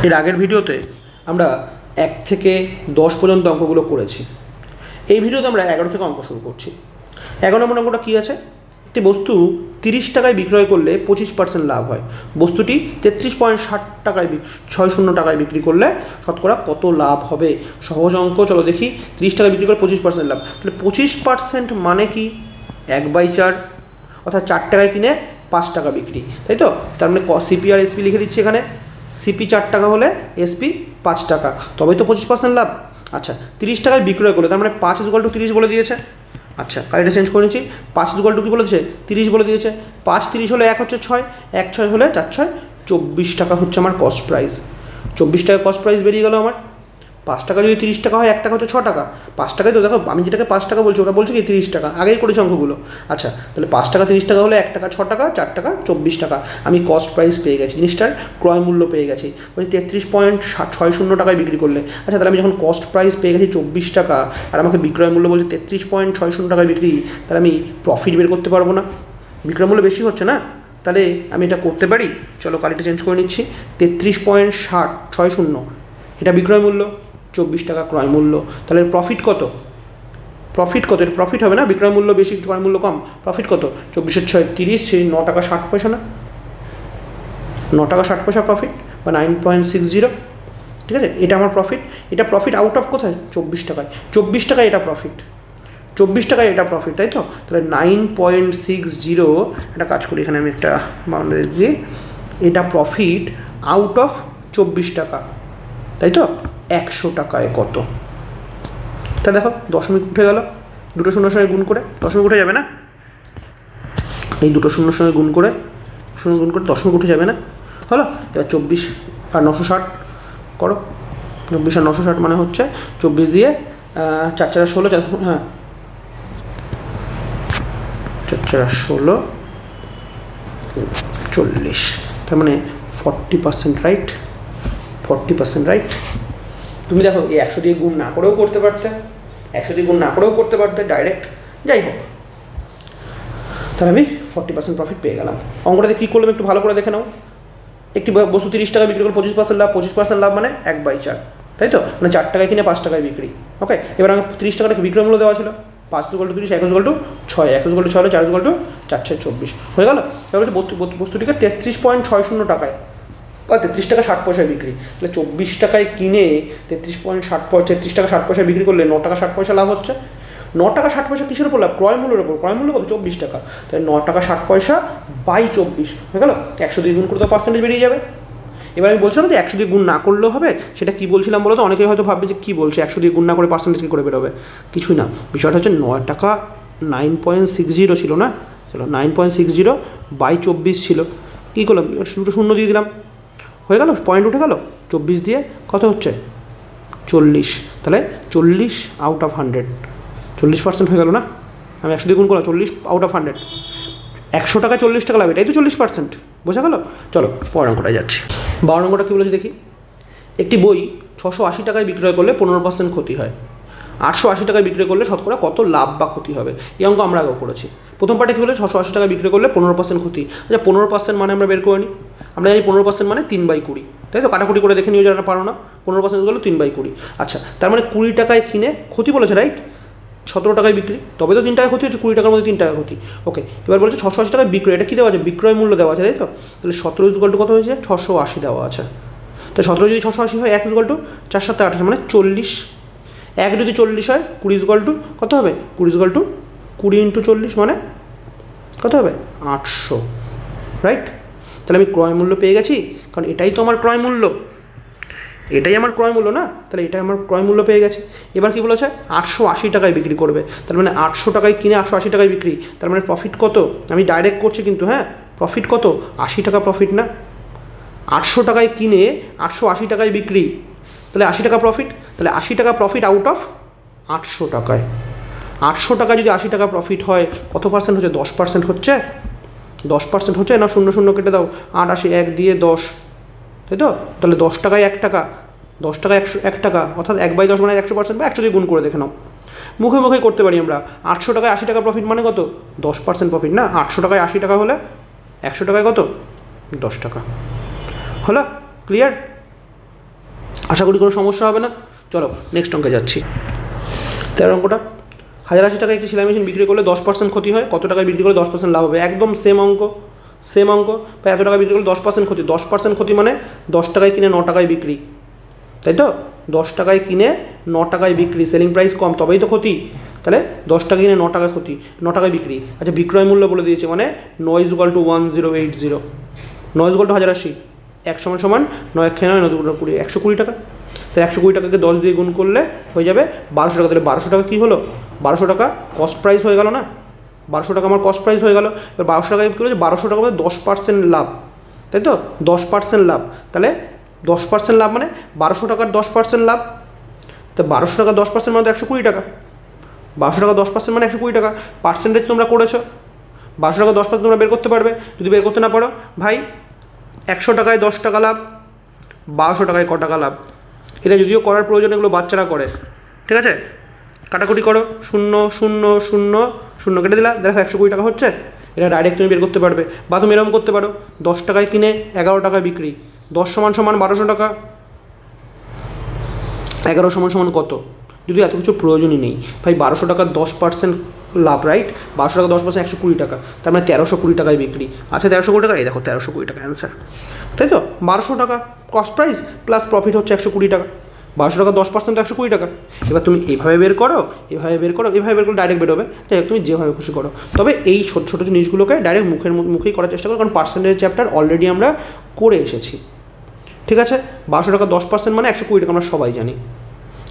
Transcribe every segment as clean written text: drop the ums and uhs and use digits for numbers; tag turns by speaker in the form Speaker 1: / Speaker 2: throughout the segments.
Speaker 1: এর আগের ভিডিওতে আমরা 1 থেকে 10 পর্যন্ত অঙ্কগুলো করেছি। এই ভিডিওতে আমরা 11 থেকে অঙ্ক শুরু করছি। 11 নম্বর অঙ্কটা কী আছে? একটি বস্তু 30 টাকায় বিক্রয় করলে 25% লাভ হয়। বস্তুটি 33.60 টাকায় 60 টাকায় বিক্রি করলে শতকরা কত লাভ হবে? সহজ অঙ্ক, চলো দেখি। 30 টাকায় বিক্রি করে 25% লাভ, তাহলে 25% মানে কি? 1/4, অর্থাৎ 4 টাকায় কিনে 5 টাকা বিক্রি, তাই তো? তার মানে সিপি আর এসপি লিখে দিচ্ছি এখানে। সিপি 4 টাকা হলে এসপি 5 টাকা, তবেই তো 25% লাভ। আচ্ছা, 30 টাকায় বিক্রয় করলে, তার মানে 5 = 30 বলে দিয়েছে। আচ্ছা, কালিটা চেঞ্জ করে নিচ্ছি। 5 = কী বলে দিয়েছে? 30 বলে দিয়েছে। 5 30 হলে 1 হচ্ছে 6, 1 6 হলে 4 6 24 টাকা হচ্ছে আমার কস্ট প্রাইস। 24 টাকা কস্ট প্রাইস বেরিয়ে গেল আমার। 5 টাকা যদি 30 টাকা হয়, 1 টাকা হচ্ছে 6 টাকা। 5 টাকায় তো দেখো, আমি যেটাকে 5 টাকা বলছি ওটা বলছি কি 30 টাকা, আগেই করেছি অঙ্কগুলো। আচ্ছা, তাহলে 5 টাকা 30 টাকা হলে 1 টাকা 6 টাকা, 4 টাকা 24 টাকা। আমি কস্ট প্রাইস পেয়ে গেছি, জিনিসটার ক্রয় মূল্য পেয়ে গেছি। বলছি 33.60 টাকায় বিক্রি করলে। আচ্ছা, তাহলে আমি যখন কস্ট প্রাইস পেয়ে গেছি 24 টাকা, আর আমাকে বিক্রয় মূল্য বলছে 33.60 টাকায় বিক্রি, তাহলে আমি প্রফিট বের করতে পারবো না? বিক্রয় মূল্য বেশি হচ্ছে না? তাহলে আমি এটা করতে পারি। চলো কালিটা চেঞ্জ করে নিচ্ছি। 33.60 এটা বিক্রয় মূল্য, 24 টাকা ক্রয় মূল্য। তাহলে প্রফিট কত? প্রফিট কত? এটা প্রফিট হবে না? বিক্রয় মূল্য বেশি, ক্রয় মূল্য কম, প্রফিট কত? 24 6 30, সেই 9 টাকা 60 পয়সা না? 9 টাকা 60 পয়সা প্রফিট, বা 9.60। ঠিক আছে, এটা আমার প্রফিট। এটা প্রফিট আউট অফ কোথায়? 24 টাকায়। 24 টাকায় এটা প্রফিট, 24 টাকায় এটা প্রফিট, তাই তো? তাহলে 9.60, একটা কাজ করি, এখানে আমি একটা বাউন্ডারি দিই। এটা প্রফিট আউট অফ 24 টাকা, তাই তো? 100 টাকায় কত? তা দেখো, দশমিক উঠে গেল, দুটো শূন্যর সঙ্গে গুণ করে দশমিক উঠে যাবে না? এই দুটো শূন্যর সঙ্গে গুণ করে দশমিক উঠে যাবে না? হলো। এবার 24 আর 960 করো। 24 আর 960 মানে হচ্ছে 24 দিয়ে 4 4 16, হ্যাঁ 4 4 16 40, তার মানে 40%, রাইট? 40%, রাইট? তুমি দেখো, এই 100 দিয়ে গুণ না করেও করতে পারতে, 100 দিয়ে গুণ না করেও করতে পারতে ডাইরেক্ট। যাই হোক, তাহলে আমি 40% প্রফিট পেয়ে গেলাম। অঙ্কটাতে কী করলাম একটু ভালো করে দেখে নাও। একটি বস্তু 30 টাকা বিক্রি করে 25% লাভ। 25% লাভ মানে 1/4, তাই তো? মানে 4 টাকায় কিনে 5 টাকায় বিক্রি। ওকে, এবার আমি 30 টাকাটা বিক্রয় মূল্য দেওয়া ছিল। 5 = 30, 1 = 6, 1 = 6 হলে 4 = 4 6 24 হয়ে গেল। এবার বস্তুটিকে 33.60 টাকায় বা 33 টাকা 60 পয়সায় বিক্রি। তাহলে 24 টাকায় কিনে 33 টাকা 60 পয়সায় বিক্রি করলে 9 টাকা 60 পয়সা লাভ হচ্ছে। 9 টাকা 60 পয়সা কিসের উপর লাভ? ক্রয় মূল্যের উপর। ক্রয় মূল্য কত? 24 টাকা। তাহলে 9 টাকা 60 পয়সা বাই 24 হয়ে গেল। 100 দিয়ে গুণ করে তো পার্সেন্টেজ বেরিয়ে যাবে। এবার আমি বলছিলাম যে 100 দিয়ে গুণ না করলেও হবে। সেটা কী বলছিলাম বলো তো? অনেকেই হয়তো ভাববে যে কী বলছে, 100 দিয়ে গুণ না করে পার্সেন্টেজ কী করে বেরোবে? কিছুই না, বিষয়টা হচ্ছে 9 টাকা 9.60 ছিল না? চলো 9.60 বাই 24 ছিল। কী করলাম? দুটো শূন্য দিয়ে দিলাম, হয়ে গেল, পয়েন্ট উঠে গেল। 24 দিয়ে কত হচ্ছে? 40। তাহলে 40 আউট অফ 100, 40% হয়ে গেল না? আমি 100 দিয়ে গুণ করলাম, 40 আউট অফ 100, 100 টাকা 40 টাকা লাভ, এটাই তো 40%। বোঝা গেল? চলো পরের অঙ্কটায় যাচ্ছি। 12 নম্বরটা কী বলেছে দেখি। একটি বই 680 টাকায় বিক্রয় করলে 15% ক্ষতি হয়। 880 টাকায় বিক্রয় করলে শতকরা কত লাভ বা ক্ষতি হবে? এই অঙ্ক আমরা আগেও করেছি। প্রথম পার্টে কী বলে? 680 টাকা বিক্রয় করলে 15% ক্ষতি। আচ্ছা, 15% মানে আমরা বের করে নিই। আমরা জানি 15% মানে 3/20, তাই তো? কাটাকুটি করে দেখে নিও যারা পারো না। 15% হলো 3/20। আচ্ছা, তার মানে 20 টাকায় কিনে ক্ষতি বলেছে, রাইট? 17 টাকায় বিক্রি, তবে তো 3 টাকা ক্ষতি হচ্ছে। 20 টাকার মধ্যে 3 টাকা ক্ষতি। ওকে, এবার বলছে 680 টাকায় বিক্রয়। এটা কী দেওয়া আছে? বিক্রয় মূল্য দেওয়া আছে, তাই তো? তাহলে 17 কত হয়েছে? 680 দেওয়া আছে। তো 17 যদি 680 হয়, 1 = 4 7 28, মানে 40। 1 যদি 40 হয়, 20 কত হবে? 20 × 40 মানে কত হবে? 800, রাইট? তাহলে আমি ক্রয় মূল্য পেয়ে গেছি, কারণ এটাই তো আমার ক্রয় মূল্য, এটাই আমার ক্রয় মূল্য না? তাহলে এটাই আমার ক্রয় মূল্য পেয়ে গেছি। এবার কী বলেছে? 880 টাকায় বিক্রি করবে। তার মানে 800 টাকায় কিনে 880 টাকায় বিক্রি। তার মানে প্রফিট কত? আমি ডাইরেক্ট করছি কিন্তু, হ্যাঁ, প্রফিট কত? 80 টাকা প্রফিট না? 800 টাকায় কিনে 880 টাকায় বিক্রি, তাহলে 80 টাকা প্রফিট। তাহলে 80 টাকা প্রফিট আউট অফ 800 টাকায়। 800 টাকা যদি 80 টাকা প্রফিট হয়, কত পার্সেন্ট হচ্ছে? 10% হচ্ছে। 10% হচ্ছে না? 0 0 কেটে দাও, 8 80, 1 দিয়ে 10, তাই তো? তাহলে 10 টাকায় 1 টাকা, 10 টাকা 1 টাকা, অর্থাৎ 1/10 মানে 100%, বা 100 দিয়ে গুণ করে দেখে নাও। মুখে মুখে করতে পারি আমরা। 800 টাকায় 80 টাকা প্রফিট মানে কত? 10% প্রফিট না? 800 টাকায় 80 টাকা হলে 100 টাকায় কত? 10 টাকা। হলো? ক্লিয়ার? আশা করি কোনো সমস্যা হবে না। চলো নেক্সট অঙ্কে যাচ্ছি। 13 অঙ্কটা, 1080 টাকায় একটি সেলাই মেশিন বিক্রি করলে 10% ক্ষতি হয়, কত টাকায় বিক্রি করলে 10% লাভ হবে? একদম সেম অঙ্ক, সেম অঙ্ক। বা এত টাকা বিক্রি করলে 10% ক্ষতি, 10% ক্ষতি মানে 10 টাকায় কিনে 9 টাকায় বিক্রি, তাই তো? 10 টাকায় কিনে 9 টাকায় বিক্রি, সেলিং প্রাইস কম তবেই তো ক্ষতি। তাহলে 10 টাকা কিনে 9 টাকা ক্ষতি, 9 টাকায় বিক্রি। আচ্ছা বিক্রয় মূল্য বলে দিয়েছে, মানে 9 = 1080, 9 = 1080, 1 = 9 খেয়ে 9 9 20, 120 টাকা। তাহলে 120 টাকাকে 10 দিয়ে গুণ করলে হয়ে যাবে 1200 টাকা। তাহলে 1200 টাকা কী হলো? 1200 টাকা কস্ট প্রাইস হয়ে গেল না? 1200 টাকা আমার কস্ট প্রাইস হয়ে গেল। এবার 1200 টাকায় কী হচ্ছে? 1200 টাকা মধ্যে 10% লাভ, তাই তো? 10% লাভ, তাহলে 10% লাভ মানে 1200 টাকার 10% লাভ। তো 1200 টাকা 10% মানে তো 120 টাকা। 1200 টাকা 10% মানে 120 টাকা। পার্সেন্টেজ তোমরা করেছো, 1200 টাকা 10% তোমরা বের করতে পারবে। যদি বের করতে না পারো, ভাই 100 টাকায় 10 টাকা লাভ, 1200 টাকায় ক টাকা লাভ? এটা যদিও করার প্রয়োজন, এগুলো বাচ্চারা করে, ঠিক আছে? কাটাকুটি করো, 0 0 0 0 কেটে দিলা, দেখো 120 টাকা হচ্ছে। এটা ডাইরেক্ট তুমি বের করতে পারবে। বা তুমি এরকম করতে পারো, 10 টাকায় কিনে 11 টাকায় বিক্রি, 10 = 1200 টাকা, 11 = কত? যদি এত কিছু প্রয়োজনই নেই ভাই, 1200 টাকার 10% লাভ, রাইট? 1200 টাকা 10% 120 টাকা, তার মানে 1320 টাকায় বিক্রি। আচ্ছা 1320 টাকা, এই দেখো 1320 টাকা অ্যান্সার, তাই তো? 1200 টাকা কস্ট প্রাইস প্লাস প্রফিট হচ্ছে 120 টাকা। 1200 টাকা 10% তো 120 টাকা। এবার তুমি এইভাবে বের করো, এভাবে বের করো, এভাবে বের করো, ডাইরেক্ট বেরোবে। যাই হোক, তুমি যেভাবে খুশি করো। তবে এই ছোটো ছোটো জিনিসগুলোকে ডাইরেক্ট মুখেই করার চেষ্টা করো, কারণ পার্সেন্টেজ চ্যাপ্টার অলরেডি আমরা করে এসেছি, ঠিক আছে? 1200 টাকা 10% মানে 120 টাকা, আমরা সবাই জানি।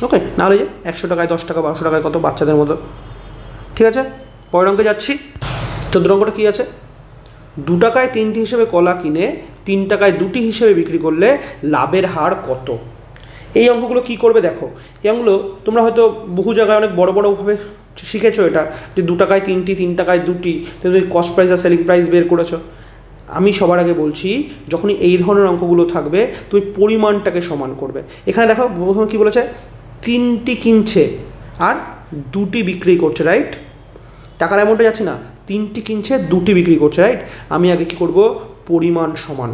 Speaker 1: ওকে, নাহলে যে 100 টাকায় 10 টাকা, 1200 টাকায় কত, বাচ্চাদের মতো, ঠিক আছে? পরের অঙ্কে যাচ্ছি। 14 অঙ্কটা কী আছে? 2 টাকায় 3টি হিসেবে কলা কিনে 3 টাকায় 2টি হিসেবে বিক্রি করলে লাভের হার কত? এই অঙ্কগুলো কী করবে দেখো, এই অঙ্কগুলো তোমরা হয়তো বহু জায়গায় অনেক বড় বড়োভাবে শিখেছো, এটা যে 2 টাকায় 3টি, 3 টাকায় 2টি, তুমি কস্ট প্রাইস আর সেলিং প্রাইস বের করেছো। আমি সবার আগে বলছি, যখনই এই ধরনের অঙ্কগুলো থাকবে তুমি পরিমাণটাকে সমান করবে। এখানে দেখো প্রথমে কী বলেছে? 3টি কিনছে আর 2টি বিক্রি করছে, রাইট? টাকার অ্যামাউন্টে যাচ্ছে না, 3টি কিনছে 2টি বিক্রি করছে, রাইট? আমি আগে কী করব? পরিমাণ সমান,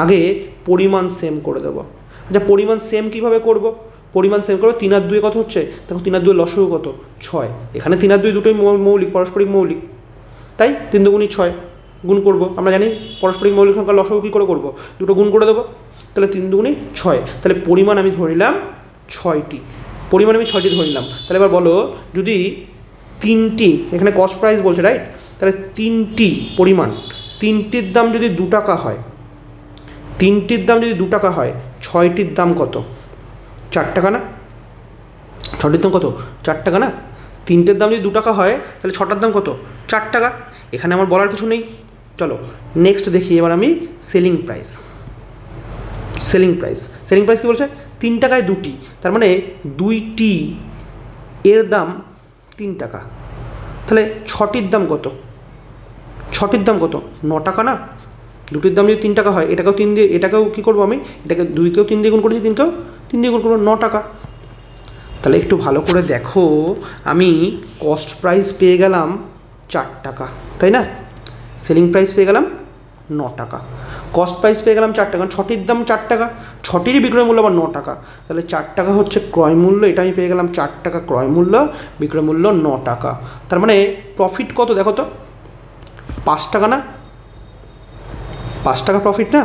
Speaker 1: আগে পরিমাণ সেম করে দেবো। আচ্ছা পরিমাণ সেম কীভাবে করব? পরিমাণ সেম করবো, 3 আর 2 কত হচ্ছে? দেখো 3 আর 2 লসগু কত? 6। এখানে 3 আর 2 দুটোই মৌলিক, পারস্পরিক মৌলিক, তাই 3 দুগুণী 6 গুণ করবো। আমরা জানি পারস্পরিক মৌলিক সংখ্যা লসগু কী করে করবো? দুটো গুণ করে দেবো, তাহলে 3 দুগুণী 6। তাহলে পরিমাণ আমি ধরে নিলাম 6টি, পরিমাণ আমি 6টি ধরে নিলাম। তাহলে এবার বলো, যদি 3টি, এখানে কস্ট প্রাইস বলছে, রাইট? তাহলে 3টি পরিমাণ, 3টির দাম যদি 2 টাকা হয়, 3টির দাম যদি 2 টাকা হয়, 6টির দাম কত? 4 টাকা না? 6টির দাম কত? 4 টাকা না? 3টের দাম যদি 2 টাকা হয়, তাহলে 6টার দাম কত? 4 টাকা। এখানে আমার বলার কিছু নেই। চলো নেক্সট দেখি এবার আমি selling price. Selling price, selling price কী বলছে? 3 টাকায় 2টি, তার মানে 2টি এর দাম 3 টাকা। তাহলে 6টির দাম কত? 6টির দাম কত? 9 টাকা না? 2টির দাম যদি 3 টাকা হয়, এটাকেও 3 দিয়ে, এটাকেও কী করবো আমি? এটাকে 2কেও 3 দিয়ে গুণ করেছি, 3কেও 3 দিয়ে গুণ করবো, 9 টাকা। তাহলে একটু ভালো করে দেখো, আমি কস্ট প্রাইস পেয়ে গেলাম 4 টাকা, তাই না? সেলিং প্রাইস পেয়ে গেলাম 9 টাকা, কস্ট প্রাইস পেয়ে গেলাম 4 টাকা, 6টির দাম 4 টাকা, 6টিরই বিক্রয় মূল্য আবার 9 টাকা। তাহলে 4 টাকা হচ্ছে ক্রয় মূল্য, এটা আমি পেয়ে গেলাম 4 টাকা ক্রয় মূল্য, বিক্রয় মূল্য 9 টাকা। তার মানে প্রফিট কত দেখো তো? 5 টাকা না? 5 টাকা প্রফিট না?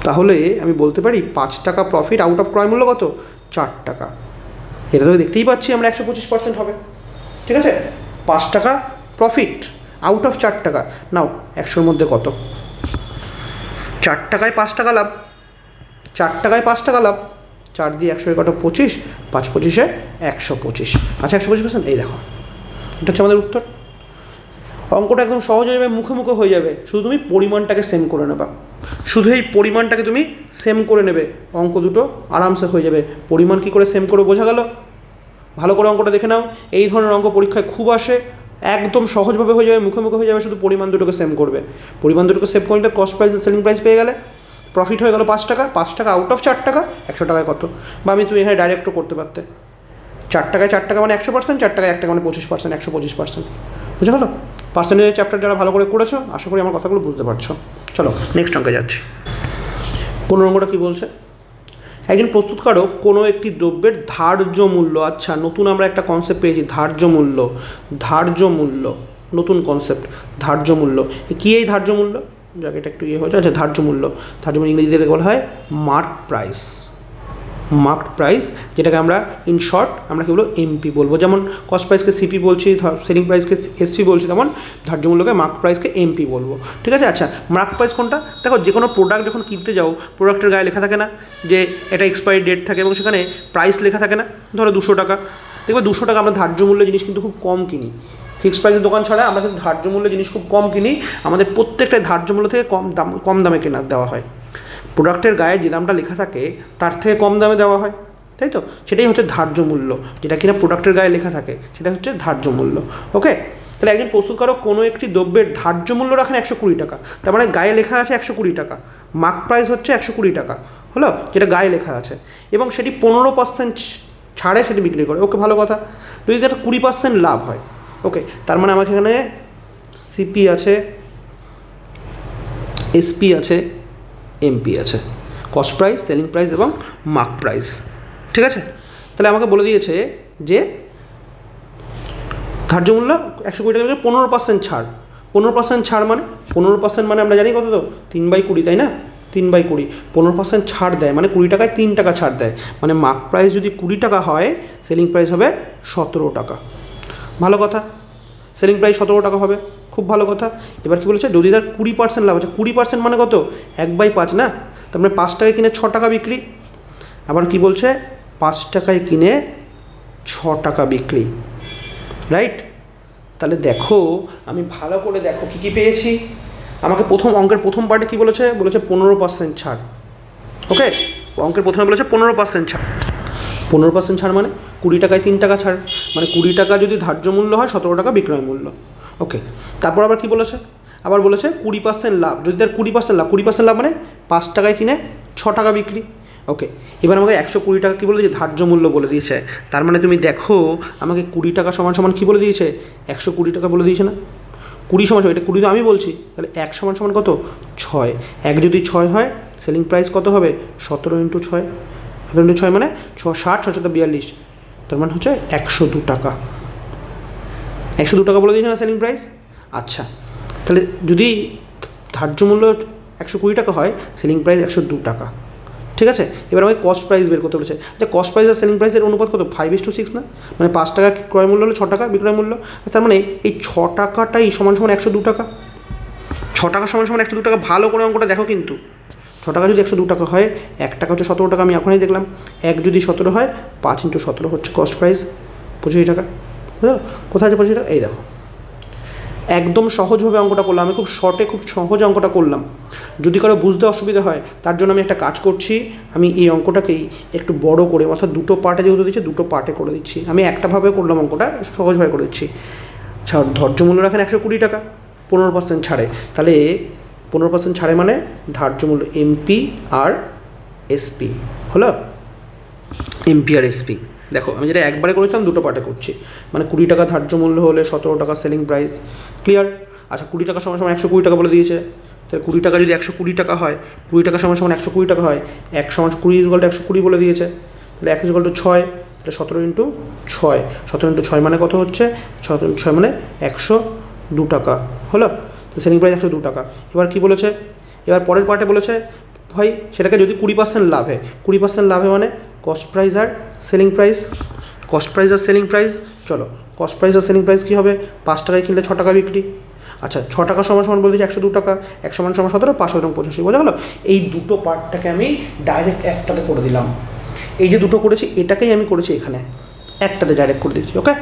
Speaker 1: তাহলে আমি বলতে পারি 5 টাকা প্রফিট আউট অফ ক্রয় মূল্য কত? 4 টাকা। এটা তো দেখতেই পাচ্ছি আমরা 125% হবে, ঠিক আছে? 5 টাকা প্রফিট আউট অফ 4 টাকা। নাও 100-র মধ্যে কত? 4 টাকায় 5 টাকা লাভ, 4 টাকায় 5 টাকা লাভ, 4 দিয়ে 100 কত? 25, 5 25-এ 125। আচ্ছা 125%, এই দেখো এটা হচ্ছে আমাদের উত্তর। অঙ্কটা একদম সহজ হয়ে যাবে, মুখে মুখে হয়ে যাবে, শুধু তুমি পরিমাণটাকে সেম করে নেবা। শুধু এই পরিমাণটাকে তুমি সেম করে নেবে, অঙ্ক দুটো আরামসে হয়ে যাবে। পরিমাণ কী করে সেম করে বোঝা গেল? ভালো করে অঙ্কটা দেখে নাও। এই ধরনের অঙ্ক পরীক্ষায় খুব আসে, একদম সহজভাবে হয়ে যাবে, মুখে মুখে হয়ে যাবে, শুধু পরিমাণ দুটোকে সেম করবে। পরিমাণ দুটোকে সেভ করে নিলে কস্ট প্রাইস সেলিং প্রাইস পেয়ে গেলে, প্রফিট হয়ে গেল 5 টাকা, 5 টাকা আউট অফ 4 টাকা, 100 টাকায় কত? বা আমি তুমি এখানে ডাইরেক্টও করতে পারতে, 4 টাকায় 4 টাকা মানে 100%, 4 টাকায় 1 টাকা মানে 25%, 125%। বুঝে গেলো? পার্সেন্টেজ চ্যাপ্টার যারা ভালো করে করেছো, আশা করি আমার কথাগুলো বুঝতে পারছো। চলো নেক্সট অঙ্কে যাচ্ছি। 15 নম্বরটা কী বলছে? একজন প্রস্তুতকারক কোনো একটি দ্রব্যের ধার্য মূল্য, আচ্ছা নতুন আমরা একটা কনসেপ্ট পেয়েছি, ধার্য মূল্য। ধার্য মূল্য, নতুন কনসেপ্ট, ধার্য মূল্য। কী এই ধার্য মূল্য? যাকে এটা একটু হয়ে যায়। আচ্ছা, ধার্য মূল্য, ধার্য মূল্য ইংরেজিতে বলা হয় মার্ক প্রাইস। মার্ক প্রাইস, যেটাকে আমরা ইন শর্ট আমরা কী বলবো, এমপি বলবো। যেমন কস্ট প্রাইসকে সিপি বলছি, সেলিং প্রাইসকে এসপি বলছি, তেমন ধার্য মূল্যকে মার্ক প্রাইসকে এমপি বলবো। ঠিক আছে? আচ্ছা, মার্ক প্রাইস কোনটা? দেখো, যে কোনো প্রোডাক্ট যখন কিনতে যাও, প্রোডাক্টের গায়ে লেখা থাকে না যে এটা এক্সপায়ারি ডেট থাকে এবং সেখানে প্রাইস লেখা থাকে না? ধরো 200 টাকা, দেখবে 200 টাকা আমরা ধার্য মূল্যের জিনিস কিন্তু খুব কম কিনি। ফিক্সড প্রাইসের দোকান ছাড়া আমরা কিন্তু ধার্য মূল্যের জিনিস খুব কম কিনি। আমাদের প্রত্যেকটাই ধার্য মূল্য থেকে কম দামে কেনা দেওয়া হয়। প্রোডাক্টের গায়ে যে দামটা লেখা থাকে তার থেকে কম দামে দেওয়া হয়, তাই তো? সেটাই হচ্ছে ধার্য মূল্য, যেটা কিনা প্রোডাক্টের গায়ে লেখা থাকে, সেটা হচ্ছে ধার্য মূল্য। ওকে, তাহলে একজন প্রস্তুতকারক কোনো একটি দ্রব্যের ধার্য মূল্য রাখেন 120 টাকা, তার মানে গায়ে লেখা আছে 120 টাকা, মার্ক প্রাইস হচ্ছে 120 টাকা, হলো, যেটা গায়ে লেখা আছে, এবং সেটি 15% ছাড়ে সেটি বিক্রি করে। ওকে, ভালো কথা। যদি একটা 20% লাভ হয়, ওকে, তার মানে আমাকে এখানে সিপি আছে, এসপি আছে, এমপি আছে, কস্ট প্রাইস, সেলিং প্রাইস এবং মার্ক প্রাইস। ঠিক আছে? তাহলে আমাকে বলে দিয়েছে যে ধার্য মূল্য 120 টাকা, 15% ছাড়। 15% ছাড় মানে 15% মানে আমরা জানি কত, তো 3/20, তাই না? 3/20, 15% ছাড় দেয় মানে 20 টাকায় 3 টাকা ছাড় দেয়। মানে মার্ক প্রাইস যদি 20 টাকা হয়, সেলিং প্রাইস হবে 17 টাকা। ভালো কথা, সেলিং প্রাইস 17 টাকা হবে, খুব ভালো কথা। এবার কী বলেছে, যদি তার 20% লাভ আছে, 20% মানে কত, 1/5 না? তার মানে 5 টাকায় কিনে 6 টাকা বিক্রি। আবার কি বলছে, 5 টাকায় কিনে 6 টাকা বিক্রি, রাইট? তাহলে দেখো, আমি ভালো করে দেখো কী কী পেয়েছি। আমাকে অঙ্কের প্রথম পার্টে কী বলেছে, 15% ছাড়। ওকে, অঙ্কের প্রথমে বলেছে 15% ছাড়। 15% ছাড় মানে 20 টাকায় 3 টাকা ছাড়, মানে 20 টাকা যদি ধার্য মূল্য হয়, 17 টাকা বিক্রয় মূল্য। ওকে, তারপর আবার কি বলেছে, আবার বলেছে 20% লাভ। যদি তার 20% লাভ মানে 5 টাকায় কিনে 6 টাকা বিক্রি। ওকে, এবার আমাকে 120 টাকা কী বলে দিয়েছে, ধার্য মূল্য বলে দিয়েছে। তার মানে তুমি দেখো, আমাকে 20 টাকা সমান সমান কী বলে দিয়েছে, 120 টাকা বলে দিয়েছে না? 20 সমান, এটা 20 তো আমি বলছি, তাহলে 1 সমান সমান কত, 6। 1 যদি 6 হয়, সেলিং প্রাইস কত হবে, 17 × 6। 17 × 6 মানে 6, 60, 6 42, তার মানে হচ্ছে 102 টাকা। 102 টাকা বলে দিয়েছে না সেলিং প্রাইস? আচ্ছা, তাহলে যদি ধার্য মূল্য 120 টাকা হয়, সেলিং প্রাইস 102 টাকা। ঠিক আছে? এবার আমাকে কস্ট প্রাইস বের করতে বলেছে। যে কস্ট প্রাইস আর সেলিং প্রাইসের অনুপাত কত, 5:6 না? মানে 5 টাকা ক্রয় মূল্য হলে 6 টাকা বিক্রয় মূল্য। তার মানে এই 6 টাকাটাই সমান সমান 102 টাকা। 6 টাকা সমান সমান 102 টাকা। ভালো করে অঙ্কটা দেখো কিন্তু, 6 টাকা যদি 102 টাকা হয়, 1 টাকা হচ্ছে 17 টাকা, আমি এখনই দেখলাম। 1 যদি 17 হয়, 5 × 17 হচ্ছে কস্ট প্রাইস, 25 টাকা। বুঝলো? কোথায় আছে 25 টাকা? এই দেখো, একদম সহজভাবে অঙ্কটা করলাম আমি, খুব শর্টে খুব সহজ অঙ্কটা করলাম। যদি কারো বুঝতে অসুবিধা হয়, তার জন্য আমি একটা কাজ করছি, আমি এই অঙ্কটাকেই একটু বড় করে, অর্থাৎ দুটো পার্টে যেহেতু দিচ্ছি, দুটো পার্টে করে দিচ্ছি। আমি একটাভাবে করলাম অঙ্কটা, সহজভাবে করে দিচ্ছি। ধার্য মূল্য রাখেন 120 টাকা, 15% ছাড়ে। তাহলে 15% ছাড়ে মানে ধার্য মূল্য এমপি আর এসপি হলো, এমপি আর এসপি। দেখো, আমি যেটা একবারে করেছিলাম, দুটো পার্টে করছি। মানে 20 টাকা ধার্য মূল্য হলে 17 টাকা সেলিং প্রাইস। ক্লিয়ার? আচ্ছা, 20 টাকা সমান সমান 120 টাকা বলে দিয়েছে। তাহলে 20 টাকা যদি 120 টাকা হয়, 20 টাকা সমান সমান 120 টাকা হয়, 1 সমান 20 = 120 বলে দিয়েছে। তাহলে 1 = 6, তাহলে 17 × 6, 17 × 6 মানে কত হচ্ছে, 17 × 6 মানে 102 টাকা হলো। তো সেলিং প্রাইস 102 টাকা। এবার কি বলেছে, এবার পরের পার্টে বলেছে, ভাই সেটাকে যদি 20% লাভে, 20% লাভে মানে কস্ট প্রাইস আর সেলিং প্রাইস। কস্ট প্রাইস আর সেলিং প্রাইস, চলো, কস্ট প্রাইস আর সেলিং প্রাইস কী হবে, 5 টাকায় কিনলে 6 টাকা বিক্রি। আচ্ছা, 6 টাকা সমান সমান বলে দিচ্ছি 102 টাকা, 1 সমান সমান 17, 5 × 85, বোঝা গেলো? এই দুটো পার্টটাকে আমি ডাইরেক্ট একটাতে করে দিলাম। এই যে দুটো করেছি, এটাকেই আমি করেছি এখানে একটাতে ডাইরেক্ট করে দিচ্ছি। ওকে,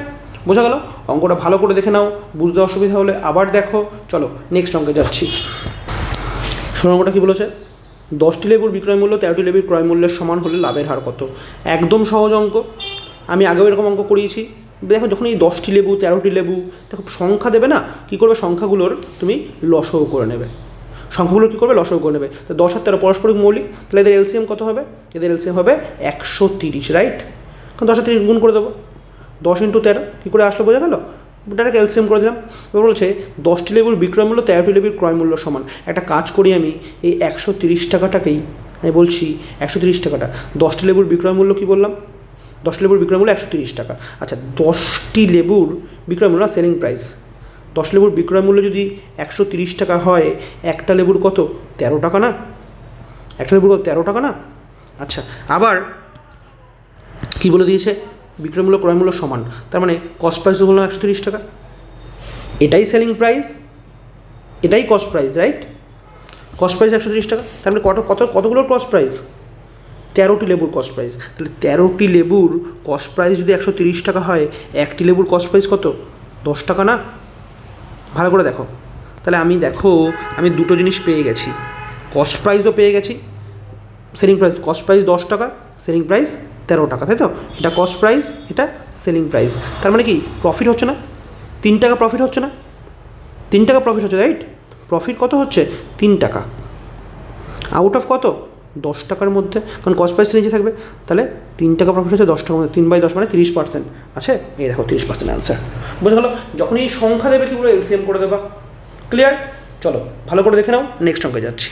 Speaker 1: বোঝা গেল? অঙ্কটা ভালো করে দেখে নাও, বুঝতে অসুবিধা হলে আবার দেখো। চলো নেক্সট অঙ্কে যাচ্ছি। অঙ্কটা কী বলেছে, 10টি লেবুর বিক্রয় মূল্য 13টি লেবুর ক্রয় মূল্যের সমান হলে লাভের হার কত? একদম সহজ অঙ্ক, আমি আগেও এরকম অঙ্ক করিয়েছি। দেখো, যখন এই 10টি লেবু 13টি লেবু, দেখো সংখ্যা দেবে না, কী করবে, সংখ্যাগুলোর তুমি লসও করে নেবে। সংখ্যাগুলো কী করবে, লসও করে নেবে। তো 10 আর 13 পারস্পরিক মৌলিক, তাহলে এদের এলসিএম কত হবে, এদের এলসিএম হবে 130, রাইট? কারণ 10 আর 30 গুণ করে দেবো, 10 × 13, কী করে আসলো বোঝা গেল? ডাইরেক্ট এলসিএম করে দিলাম। এবার বলছে 10টি লেবুর বিক্রয় মূল্য 13টি লেবুর ক্রয় মূল্য সমান। একটা কাজ করি, আমি এই 130 টাকাটাকেই আমি বলছি 130 টাকাটা 10টি লেবুর বিক্রয় মূল্য কী বললাম? 10টি লেবুর বিক্রয় মূল্য 130 টাকা। আচ্ছা 10টি লেবুর বিক্রয় মূল্য সেলিং প্রাইস, 10 লেবুর বিক্রয় মূল্য যদি 130 টাকা হয়, একটা লেবুর কত? 13 টাকা না? একটা লেবুর কত? 13 টাকা না? আচ্ছা আবার কী বলে দিয়েছে? বিক্রয় মূল্য ক্রয় মূল্য সমান, তার মানে কস্ট প্রাইস বললাম 130 টাকা, এটাই সেলিং প্রাইস, এটাই cost price, right? Cost price 130 টাকা, তার মানে কতগুলোর কস্ট প্রাইস? 13টি লেবুর কস্ট প্রাইস। তাহলে 13টি লেবুর কস্ট প্রাইস যদি 130 টাকা হয়, একটি লেবুর কস্ট প্রাইস কত? 10 টাকা না? ভালো করে দেখো, তাহলে আমি দুটো জিনিস পেয়ে গেছি, কস্ট প্রাইসও পেয়ে গেছি, সেলিং প্রাইস। কস্ট প্রাইস 10 টাকা, সেলিং প্রাইস 13 টাকা, তাই তো? এটা কস্ট প্রাইস, এটা সেলিং প্রাইস। তার মানে কি প্রফিট হচ্ছে না? 3 টাকা প্রফিট হচ্ছে না? 3 টাকা প্রফিট হচ্ছে, রাইট? প্রফিট কত হচ্ছে? 3 টাকা আউট অফ কত? 10 টাকার মধ্যে, কারণ কস্ট প্রাইস নিচে থাকবে। তাহলে 3 টাকা প্রফিট হচ্ছে 10 টাকার মধ্যে, 3/10 মানে 30% আছে। এই দেখো 30% অ্যান্সার। বোঝা গেলো? যখন এই সংখ্যা দেবে কি পুরো এলসিএম করে দেবা। ক্লিয়ার? চলো ভালো করে দেখে নাও, নেক্সট অঙ্কে যাচ্ছি।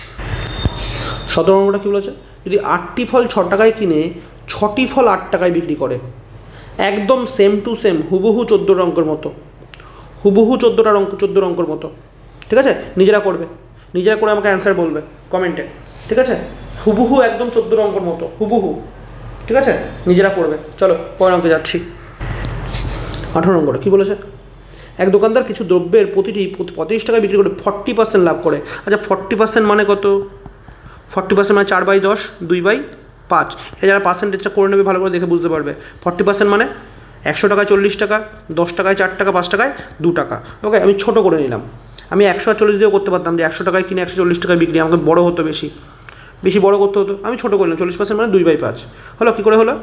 Speaker 1: 17 নম্বরটা কী বলেছে? যদি 8টি ফল 6 টাকায় কিনে 6টি ফল 8 টাকায় বিক্রি করে, একদম সেম টু সেম, হুবহু 14 অঙ্কের মতো, হুবহু 14 অঙ্কের মতো, ঠিক আছে? নিজেরা করবে, নিজেরা করে আমাকে অ্যান্সার বলবে কমেন্টে, ঠিক আছে? হুবহু একদম 14 অঙ্কের মতো, হুবহু, ঠিক আছে? নিজেরা করবে। চলো পরের অঙ্কে যাচ্ছি। 18 নম্বরে কী বলেছে? এক দোকানদার কিছু দ্রব্যের প্রতিটি 35 টাকায় বিক্রি করে 40% লাভ করে। আচ্ছা 40% মানে কত? 40% মানে 4/10, 2/5। এটা যারা পার্সেন্টেজটা করে নেবে ভালো করে দেখে বুঝতে পারবে। 40% মানে 100 টাকায় 40 টাকা, 10 টাকায় 4 টাকা, 5 টাকায় 2 টাকা। ওকে, আমি ছোটো করে নিলাম। আমি 140 দিয়েও করতে পারতাম, যে 100 টাকায় কিনে 140 টাকায় বিক্রি, আমাকে বড় হতো, বেশি বড় করতে হতো। আমি ছোটো করলাম, 40% মানে 2/5 হলো। কী করে হলো?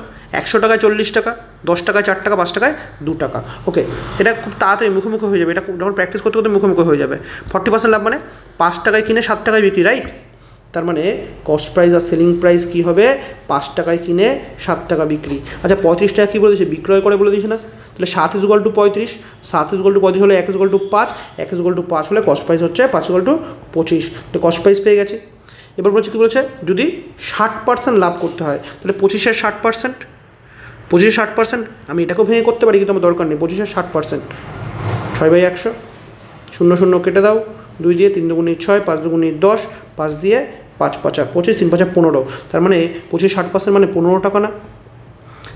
Speaker 1: 100 টাকায় 40 টাকা, 10 টাকায় 4 টাকা, 5 টাকায় 2 টাকা। ওকে, এটা খুব তাড়াতাড়ি মুখোমুখি হয়ে যাবে, এটা যখন প্র্যাকটিস করতে করতে মুখোমুখি হয়ে যাবে। 40% লাভ মানে 5 টাকায় কিনে 7 টাকায় বিক্রি, রাইট? তার মানে কস্ট প্রাইস আর সেলিং প্রাইস কী হবে? 5 টাকায় কিনে 7 টাকা বিক্রি। আচ্ছা 35 টাকা কী বলে দিয়েছে? বিক্রয় করে বলে দিয়েছে না? তাহলে 7 = 35, 7 = 35 হলে 1 = 5, 1 = 5 হলে কস্ট প্রাইস হচ্ছে 5 = 25। তো কস্ট প্রাইস পেয়ে গেছি। এবার বলছে কী বলেছে? যদি 60% লাভ করতে হয়, তাহলে 25-এর 60%, 25-এর 60%, আমি এটাকেও ভেঙে করতে পারি কিন্তু আমার দরকার নেই। 25-এর 60%, 6/100, 0 0 কেটে দাও, 2 দিয়ে, 3 × 6, 5 × 10, 5 দিয়ে 5 × 5 = 25, 3 × 5 = 15। তার মানে 25-এর 60% মানে 15 টাকা না?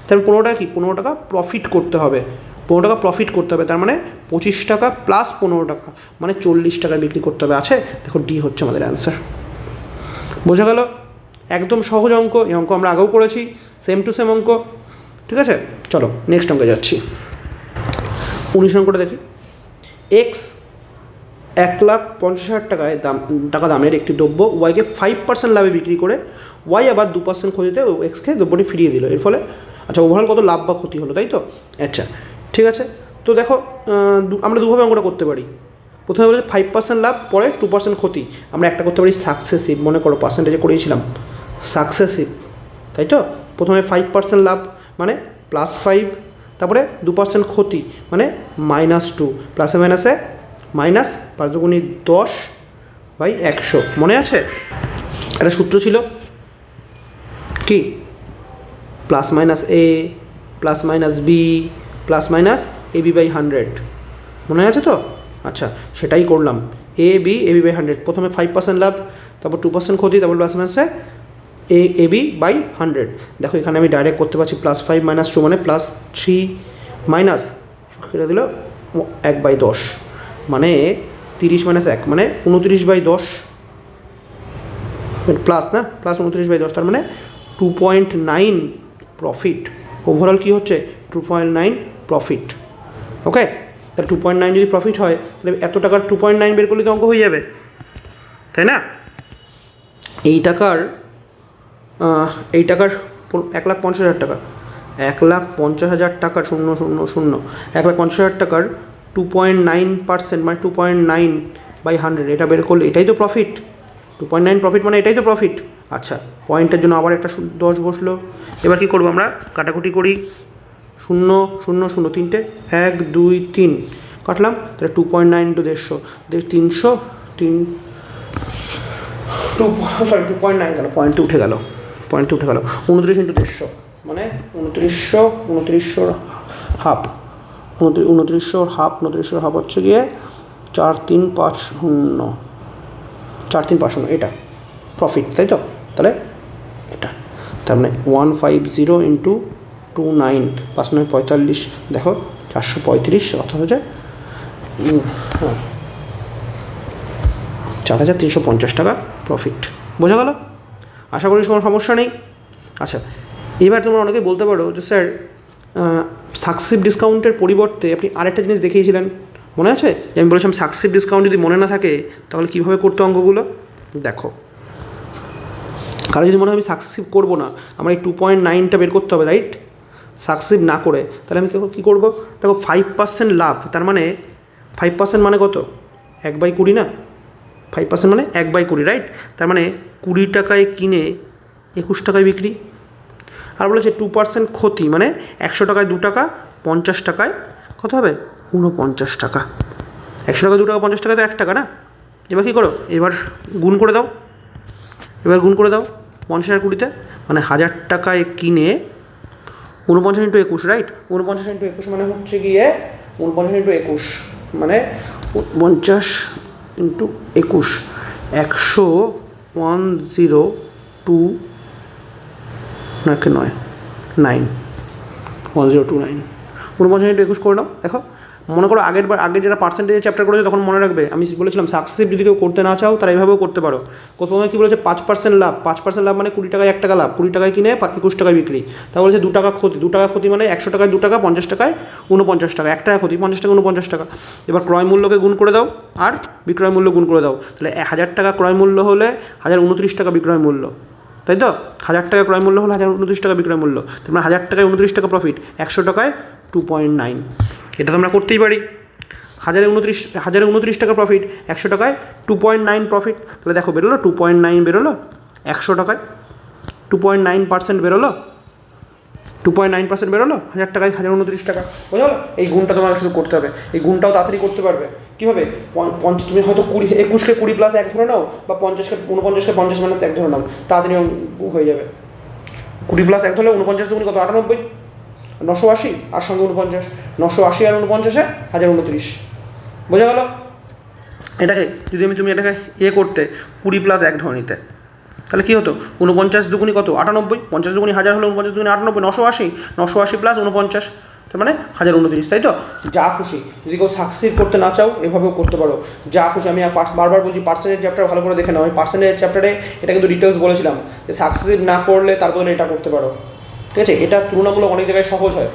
Speaker 1: তাহলে 15 টাকা কি? 15 টাকা প্রফিট করতে হবে, 15 টাকা প্রফিট করতে হবে। তার মানে 25 টাকা প্লাস 15 টাকা মানে 40 টাকায় বিক্রি করতে হবে। আছে, দেখো ডি হচ্ছে আমাদের অ্যান্সার। বোঝা গেল? একদম সহজ অঙ্ক, এই অঙ্ক আমরা আগেও করেছি, সেম টু সেম অঙ্ক, ঠিক আছে? চলো নেক্সট অঙ্কে যাচ্ছি। 19 অঙ্কটা দেখি। এক্স 1,50,000 টাকা দামের একটি দ্রব্য ওয়াইকে 5% লাভে বিক্রি করে ওয়াই আবার 2% ক্ষতিতে এক্সকে দ্রব্যটি ফিরিয়ে দিল। এর ফলে আচ্ছা ওভারঅল কত লাভ বা ক্ষতি হলো, তাই তো? আচ্ছা ঠিক আছে, তো দেখো আমরা দুভাবে অঙ্কটা করতে পারি। প্রথমে বলে 5% লাভ, পরে 2% ক্ষতি। আমরা একটা করতে পারি সাকসেসিভ, মনে করো পার্সেন্টেজে করিয়েছিলাম সাকসেসিভ, তাই তো? প্রথমে 5% লাভ মানে +5, তারপরে 2% ক্ষতি মানে -2, প্লাসে মাইনাসে মাইনাস, 5 × 10/100। মনে আছে? একটা সূত্র ছিল কি? +-a +-b +-ab/100, মনে আছে তো? আচ্ছা সেটাই করলাম, ab/100। প্রথমে 5% লাভ, তারপর 2% ক্ষতি, তারপর +-মাইনাসে ab/100। দেখো এখানে আমি ডাইরেক্ট করতে পারছি, +5 - 2 মানে +3 মাইনাস সেটা দিল 1/10 মানে 30 - 1 মানে 29/10 প্লাস না, +29/10, তার মানে 2.9 প্রফিট। ওভারঅল কী হচ্ছে? 2.9 প্রফিট। ওকে, তাহলে 2.9 যদি প্রফিট হয়, তাহলে এত টাকার 2.9 বের করলে তো অঙ্ক হয়ে যাবে, তাই না? এই টাকার 1,50,000 টাকা, 1,50,000 টাকার 0 0 0 1,50,000 টাকার 2.9% মানে 2.9/100, এটা বের করলে এটাই তো প্রফিট। 2.9 প্রফিট মানে এটাই তো প্রফিট। আচ্ছা পয়েন্টের জন্য আবার একটা 10 বসলো। এবার কী করবো? আমরা কাটাকুটি করি, 0 0 0 তিনটে, 1 2 3 কাটলাম, তাহলে 2.9 × 150, 300, 2.9 কেন, পয়েন্টে উঠে গেল, 29 ইন্টু 150 মানে 2900 হাফ, 2900 হাফ হচ্ছে গিয়ে 4350 এটা প্রফিট, তাই তো? তাহলে এটা তার মানে 150 ইন্টু 29 5 9 45, দেখো 435 অর্থাৎ হচ্ছে 4350 টাকা প্রফিট। বোঝা গেল? আশা করি কোনো সমস্যা নেই। আচ্ছা, এবার তোমরা অনেকেই বলতে পারো যে স্যার সাকসিভ ডিসকাউন্টের পরিবর্তে আপনি আরেকটা জিনিস দেখিয়েছিলেন, মনে আছে? যে আমি বলেছিলাম সাকসিভ ডিসকাউন্ট যদি মনে না থাকে তাহলে কীভাবে করতে অঙ্কগুলো। দেখো, কারো যদি মনে হয় আমি সাকসিভ করবো না, আমার এই 2.9টা বের করতে হবে, রাইট? সাকসিভ না করে তাহলে আমি কী করবো? দেখো 5% লাভ, তার মানে 5% মানে কত? 1/20 না? 5% মানে 1/20, রাইট? তার মানে 20 টাকায় কিনে 21 টাকায় বিক্রি। আর বলেছে 2% ক্ষতি, মানে 100 টাকায় 2 টাকা, 50 টাকায় কত হবে? 49 টাকা। 100 টাকায় 2 টাকা, 50 টাকায় তো 1 টাকা না? এবার কী করো? এবার গুণ করে দাও, 50 আর 20-তে, মানে 1000 টাকায় কিনে 49 ইন্টু 21, রাইট? 49 ইন্টু 21 মানে হচ্ছে গিয়ে 49 ইন্টু 21 মানে 50 ইন্টু 21 10102 নাকি 9 1029 49 ইন্টু 21 করে নাও। দেখো, মনে করো আগের যারা পার্সেন্টেজের চ্যাপ্টার করেছে তখন মনে রাখবে আমি বলেছিলাম সাকসেসিভ যদি কেউ করতে না চাও তারা এইভাবেও করতে পারো। প্রথমে কী বলেছে? 5% লাভ, 5% লাভ মানে 20 টাকায় 1 টাকা লাভ, 20 টাকায় কিনে 21 টাকায় বিক্রি। তা বলেছে 2 টাকা ক্ষতি, 2 টাকা ক্ষতি মানে 100 টাকায় 2 টাকা, 50 টাকায় 49 টাকা, 1 টাকা ক্ষতি, 50 টাকা 49 টাকা। এবার ক্রয় মূল্যকে গুণ করে দাও আর বিক্রয় মূল্য গুণ করে দাও, তাহলে 1000 টাকা ক্রয় মূল্য হলে 1029 টাকা বিক্রয় মূল্য, তাই তো? 1000 টাকা ক্রয় মূল্য হলে 1029 টাকা বিক্রয় মূল্য, তার মানে 1000 টাকায় 29 টাকা প্রফিট, 100 টাকায় 2.9। এটা তো আমরা করতেই পারি। 1029 টাকা প্রফিট, 100 টাকায় 2.9 প্রফিট। তাহলে দেখো বেরোলো 2.9 বেরোলো 100 টাকায়, 2.9% বেরোলো, 2.9% বেরোলো 1000 টাকায় 1029 টাকা। বোঝা গেলো? এই গুণটা তোমার শুরু করতে হবে, এই গুণটাও তাড়াতাড়ি করতে পারবে। কীভাবে? তুমি হয়তো 21কে 20 প্লাস 1 ধরে নাও, বা 50কে 49কে 50 মাইনাস 1 ধরে নাও, তাড়াতাড়ি হয়ে যাবে। 20 প্লাস 1 ধরলে 49 দুগুণে কত? 98, 980 আর সঙ্গে 49, 980 আর 49-এ 1029। বোঝা গেল? এটাকে যদি তুমি এটাকে করতে 20 প্লাস 1 ধরে নিতে, তাহলে কী হতো? 49 দুগুণি কত? 98, 50 দুগুণি 1000 হলো 49 দুগুণি 98, 980 প্লাস 49, তার মানে 1029, তাই তো? যা খুশি। যদি কেউ সাকসিড করতে না চাও এভাবেও করতে পারো, যা খুশি। আমি বারবার বলছি পার্সেন্টেজ চ্যাপ্টার ভালো করে দেখে নাও, আমি পার্সেন্টেজ চ্যাপ্টারে এটা কিন্তু ডিটেলস বলেছিলাম যে সাকসিড না করলে তার বদলে এটা করতে পারো, ঠিক আছে? এটা তুলনামূলক অনেক জায়গায় সহজ হয়,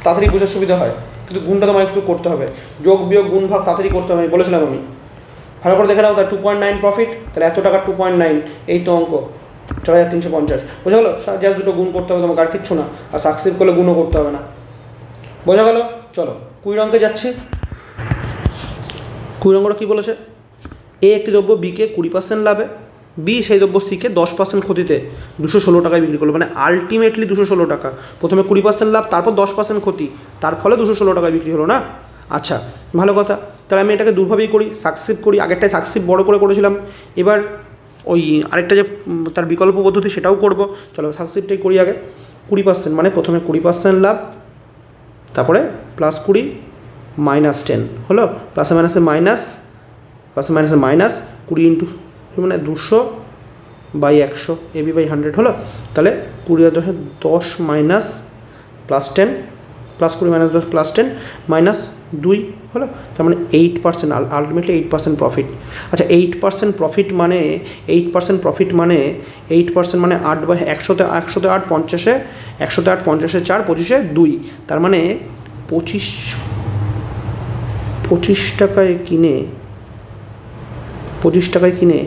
Speaker 1: তাড়াতাড়ি বোঝার সুবিধা হয়, কিন্তু গুণটা তোমায় একটু করতে হবে, যোগ বিয়োগ গুণ ভাগ তাড়াতাড়ি করতে হবে, আমি বলেছিলাম। আমি ভালো করে দেখে নাও, তার 2.9 প্রফিট, তাহলে এত টাকা 2.9, এই তো অঙ্ক 4350। বোঝা গেলো? জাস্ট দুটো গুণ করতে হবে তোমাকে, আর কিচ্ছু না। আর সাকসিড করলে গুণও করতে হবে না। বোঝা গেল? চলো 20 অঙ্কে যাচ্ছি। 20 অঙ্কটা কী বলেছে? এ একটি দ্রব্য বিকে 20% লাভে, বি সেই দ্রব্য সিকে 10% ক্ষতিতে 216 টাকায় বিক্রি করলো, মানে আলটিমেটলি 216 টাকা। প্রথমে 20% লাভ, তারপর 10% ক্ষতি, তার ফলে 216 টাকায় বিক্রি হলো না? আচ্ছা, ভালো কথা। তাহলে আমি এটাকে দুভাবেই করি, সাকসিভ করি। আগেরটায় সাকসিভ বড় করে করেছিলাম, এবার ওই আরেকটা যে তার বিকল্প পদ্ধতি সেটাও করব। চলো সাকসিভটাই করি আগে। 20% মানে প্রথমে 20% লাভ, তারপরে +20 -10 হলো, প্লাসে মাইনাসে মাইনাস, প্লাসে মাইনাসে মাইনাস 20 ইন্টু মানে 200/100 AB/100 হলো। তাহলে 20 মাইনাস +10 +20 -10 +10 -2 হলো, তার মানে 8%, আলটিমেটলি 8% প্রফিট। আচ্ছা, 8% প্রফিট মানে 8% প্রফিট মানে 8% মানে 8/100তে 8 50-এ 100তে 8 50-এ 4 25-এ 2, তার মানে 25 টাকায় কিনে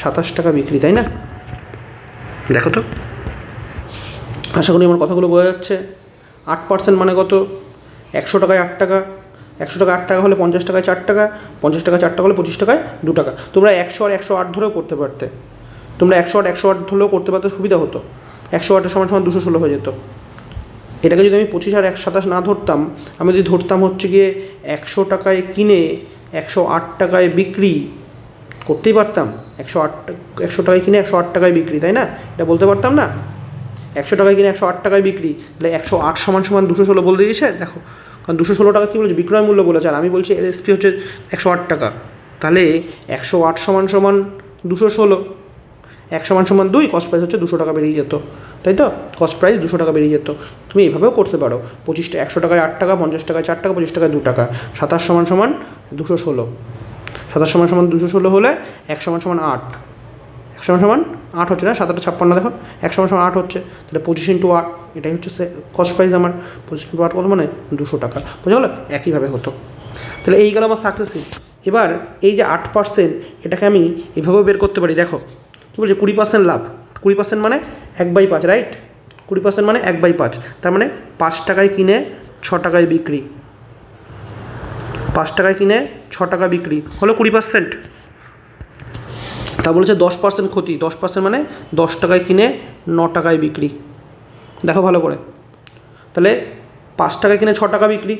Speaker 1: 27 টাকা বিক্রি, তাই না? দেখো তো, আশা করি আমার কথাগুলো বোঝা যাচ্ছে। 8% মানে কত? 100 টাকায় 8 টাকা, 100 টাকায় 8 টাকা হলে 50 টাকায় 4 টাকা, 50 টাকায় 4 টাকা হলে 25 টাকায় 2 টাকা। তোমরা 100 আর 108 ধরেও করতে পারতে, তোমরা 100 আর 108 ধরেও করতে পারতে, সুবিধা হতো। 108-এর সমান 216 হয়ে যেত। এটাকে যদি আমি 25 আর 127 না ধরতাম, আমি যদি ধরতাম হচ্ছে গিয়ে 100 টাকায় কিনে 108 টাকায় বিক্রি, করতেই পারতাম। 100 টাকায় কিনে 108 টাকায় বিক্রি, তাই না? এটা বলতে পারতাম না? 100 টাকায় কিনে 108 টাকায় বিক্রি, তাহলে 108 সমান সমান 216 বলে দিয়েছে। দেখো, কারণ 216 টাকা কী বলেছে, বিক্রয় মূল্য বলেছে, আর আমি বলছি এসপি হচ্ছে 108 টাকা। তাহলে 108 সমান সমান 216, 1 সমান সমান 2, কস্ট প্রাইস হচ্ছে 200 টাকা বেরিয়ে যেত, তাই তো? কস্ট প্রাইস 200 টাকা বেরিয়ে যেত। তুমি এইভাবেও করতে পারো, 100 টাকায় 8 টাকা, 50 টাকায় 4 টাকা, 25 টাকায় 2 টাকা, 27 সমান সমান 216, 27 সমান সমান 216 হলে 1 সমান সমান 8, 1 সমান সমান 8 হচ্ছে না, 7 56, দেখো 1 সমান সমান 8 হচ্ছে, তাহলে 25 × 8, এটাই হচ্ছে কস্ট প্রাইস আমার। 25 × 8 কত মানে 200 টাকা, বোঝা গেলো? একইভাবে হতো। তাহলে এই গেল আমার সাকসেসিভ। এবার এই যে 8%, এটাকে আমি এভাবেও বের করতে পারি। দেখো কী বলছে, 20% লাভ, 20% মানে 1/5, রাইট? 20% মানে 1/5, তার মানে 5 টাকায় কিনে 6 টাকায় বিক্রি, 5 টাকায় কিনে 6 টাকা বিক্রি হলো 20%। তা বলেছে 10% ক্ষতি, 10% মানে 10 টাকায় কিনে 9 টাকায় বিক্রি। দেখো ভালো করে, তাহলে 5 টাকায় কিনে 6 টাকা বিক্রি,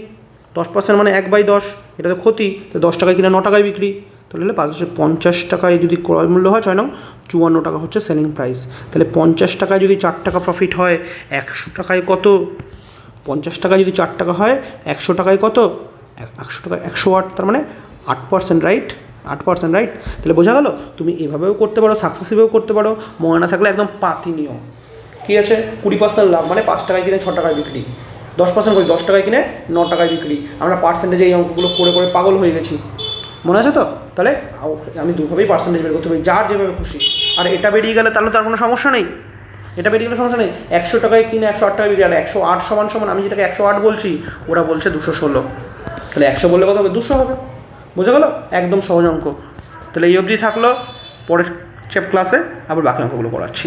Speaker 1: 10% মানে 1/10, এটা তো ক্ষতি, তো 10 টাকায় কিনে 9 টাকায় বিক্রি, তাহলে 50 টাকায় যদি ক্রয় মূল্য হয় 6 নং 54 টাকা হচ্ছে সেলিং প্রাইস। তাহলে 50 টাকায় যদি 4 টাকা প্রফিট হয়, 100 টাকায় কত? 50 টাকায় যদি 4 টাকা হয়, 100 টাকায় কত? 100 টাকায় 108, তার মানে 8%, রাইট? 8%, রাইট? তাহলে বোঝা গেল, তুমি এভাবেও করতে পারো, সাকসেসিভেও করতে পারো। মনে না থাকলে একদম পাতি নিয়ম কী আছে, 20% লাভ মানে 5 টাকায় কিনে 6 টাকায় বিক্রি, 10% করি 10 টাকায় কিনে 9 টাকায় বিক্রি। আমরা পার্সেন্টেজে এই অঙ্কগুলো করে করে পাগল হয়ে গেছি, মনে আছে তো? তাহলে আমি দুভাবেই পার্সেন্টেজ বের করতে পারি, যার যেভাবে খুশি। আর এটা বেরিয়ে গেলে তাহলে তার কোনো সমস্যা নেই, এটা বেরিয়ে গেলে সমস্যা নেই। 100 টাকায় কিনে 108 টাকায় বিক্রি, আর 108 সমান সমান আমি যেটাকে 108 বলছি, ওরা বলছে 216, তাহলে 100 বললে কত হবে? 200 হবে, বোঝা গেল? একদম সহজ অঙ্ক। তাহলে এই অবধি থাকলো, পরের ক্লাসে আবার বাকি অঙ্কগুলো করাচ্ছি।